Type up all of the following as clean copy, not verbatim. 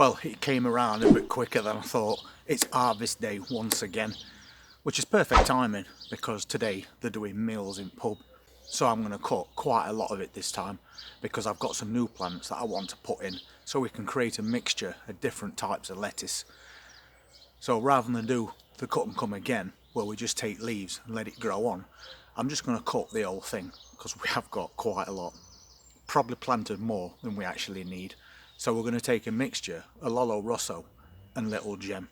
Well, it came around a bit quicker than I thought. It's harvest day once again, which is perfect timing because today they're doing meals in pub. So I'm going to cut quite a lot of it this time because I've got some new plants that I want to put in so we can create a mixture of different types of lettuce. So rather than do the cut and come again, where we just take leaves and let it grow on, I'm just going to cut the whole thing because we have got quite a lot. Probably planted more than we actually need. So we're going to take a mixture of Lolo Rosso and Little Gem.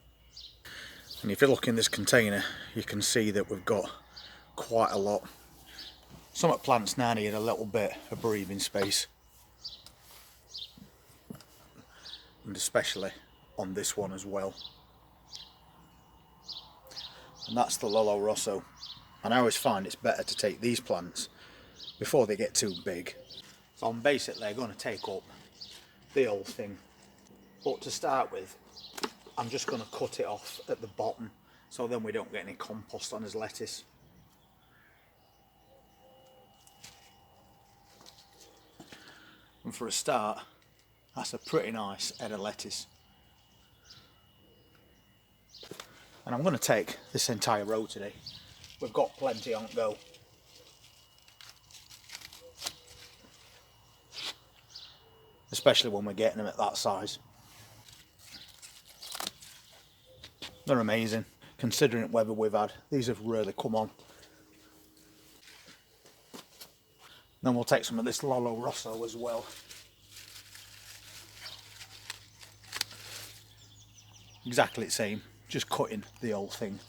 And if you look in this container, you can see that we've got quite a lot. Some of the plants now need a little bit of breathing space. And especially on this one as well. And that's the Lolo Rosso. And I always find it's better to take these plants before they get too big. So I'm basically going to take up the whole thing, but to start with I'm just going to cut it off at the bottom so then we don't get any compost on his lettuce. And for a start, that's a pretty nice head of lettuce. And I'm going to take this entire row today. We've got plenty on go. Especially when we're getting them at that size. They're amazing, considering the weather we've had. These have really come on. Then we'll take some of this Lolo Rosso as well. Exactly the same, just cutting the whole thing.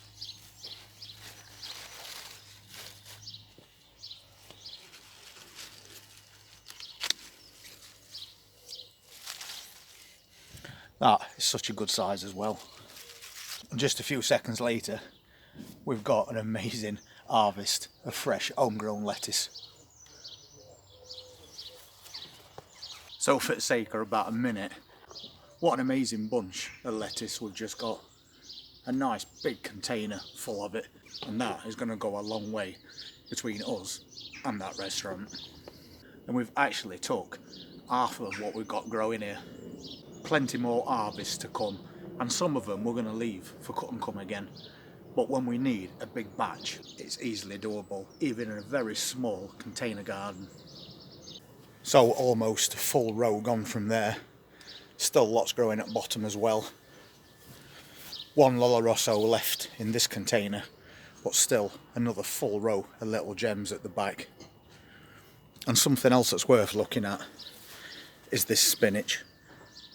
That is such a good size as well. And just a few seconds later, we've got an amazing harvest of fresh homegrown lettuce. So for the sake of about a minute, what an amazing bunch of lettuce we've just got. A nice big container full of it, and that is going to go a long way between us and that restaurant. And we've actually took half of what we've got growing here. Plenty more harvests to come, and some of them we're going to leave for cut and come again. But when we need a big batch, it's easily doable, even in a very small container garden. So almost a full row gone from there. Still lots growing at bottom as well. One Lolo Rosso left in this container, but still another full row of Little Gems at the back. And something else that's worth looking at is this spinach.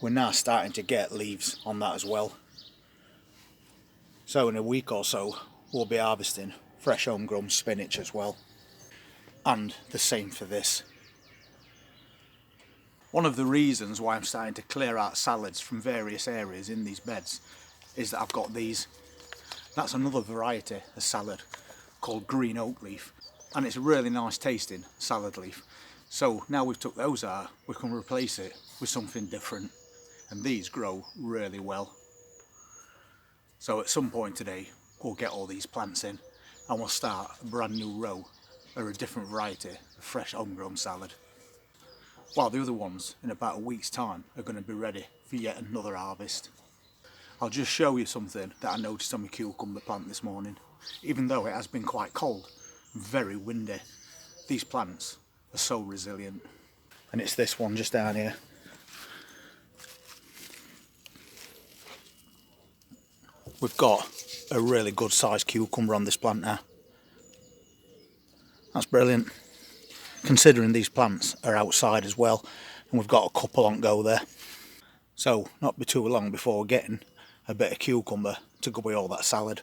We're now starting to get leaves on that as well. So in a week or so we'll be harvesting fresh homegrown spinach as well. And the same for this. One of the reasons why I'm starting to clear out salads from various areas in these beds is that I've got these. That's another variety of salad called green oak leaf, and it's a really nice tasting salad leaf. So now we've took those out, we can replace it with something different. And these grow really well. So at some point today we'll get all these plants in and we'll start a brand new row or a different variety of fresh homegrown salad. While the other ones in about a week's time are going to be ready for yet another harvest. I'll just show you something that I noticed on my cucumber plant this morning. Even though it has been quite cold, very windy, these plants are so resilient. And it's this one just down here. We've got a really good sized cucumber on this plant now. That's brilliant. Considering these plants are outside as well, and we've got a couple on go there. So not be too long before we're getting a bit of cucumber to go with all that salad.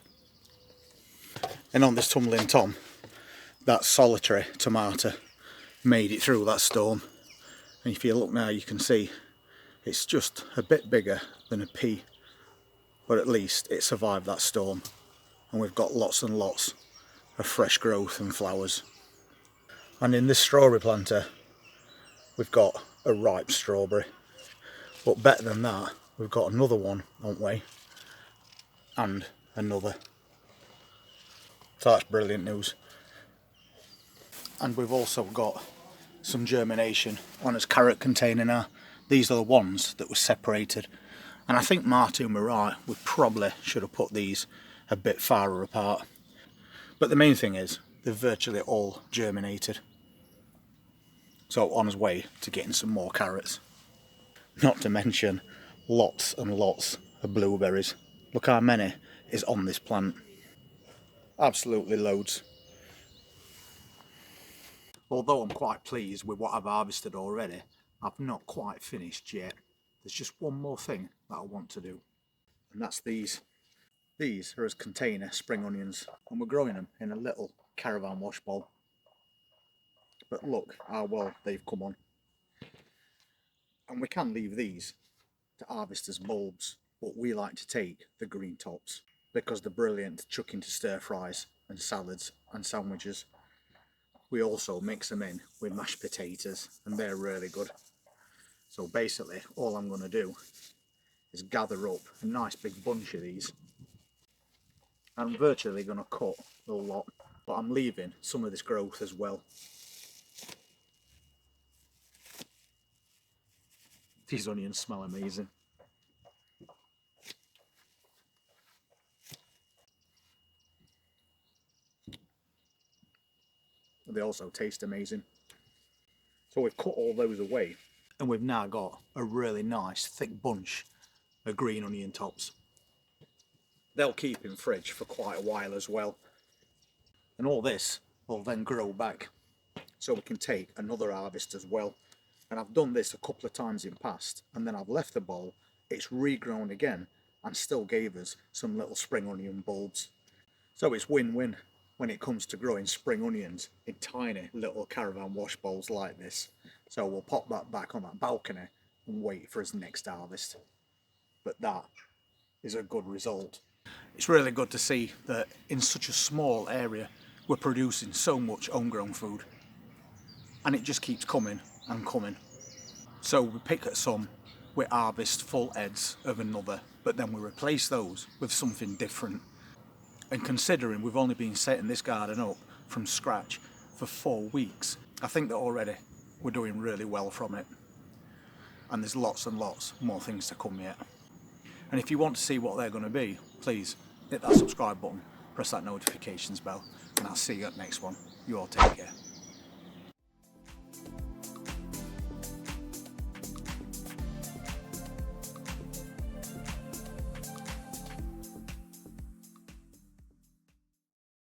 And on this tumbling tom, that solitary tomato made it through that storm. And if you look now, you can see it's just a bit bigger than a pea. But at least it survived that storm, and we've got lots and lots of fresh growth and flowers. And in this strawberry planter we've got a ripe strawberry, but better than that we've got another one, haven't we, and another. So that's brilliant news. And we've also got some germination on its carrot container now. These are the ones that were separated And I think Martin were right, we probably should have put these a bit farther apart. But the main thing is, they've virtually all germinated. So on his way to getting some more carrots. Not to mention lots and lots of blueberries. Look how many is on this plant. Absolutely loads. Although I'm quite pleased with what I've harvested already, I've not quite finished yet. There's just one more thing that I want to do. And that's these. These are as container spring onions, and we're growing them in a little caravan wash bowl. But look how well they've come on. And we can leave these to harvest as bulbs, but we like to take the green tops because they're brilliant to chuck into stir fries and salads and sandwiches. We also mix them in with mashed potatoes and they're really good. So basically all I'm going to do is gather up a nice big bunch of these. I'm virtually going to cut a lot, but I'm leaving some of this growth as well. These onions smell amazing. They also taste amazing. So we've cut all those away and we've now got a really nice thick bunch of green onion tops. They'll keep in fridge for quite a while as well. And all this will then grow back so we can take another harvest as well. And I've done this a couple of times in past, and then I've left the bowl, it's regrown again and still gave us some little spring onion bulbs. So it's win-win when it comes to growing spring onions in tiny little caravan wash bowls like this. So we'll pop that back on that balcony and wait for his next harvest. But that is a good result. It's really good to see that in such a small area we're producing so much homegrown food, and it just keeps coming and coming. So we pick at some, we harvest full heads of another, but then we replace those with something different. And considering we've only been setting this garden up from scratch for 4 weeks, I think that already we're doing really well from it. And there's lots and lots more things to come yet. And if you want to see what they're going to be, please hit that subscribe button, press that notifications bell, and I'll see you at the next one. You all take care.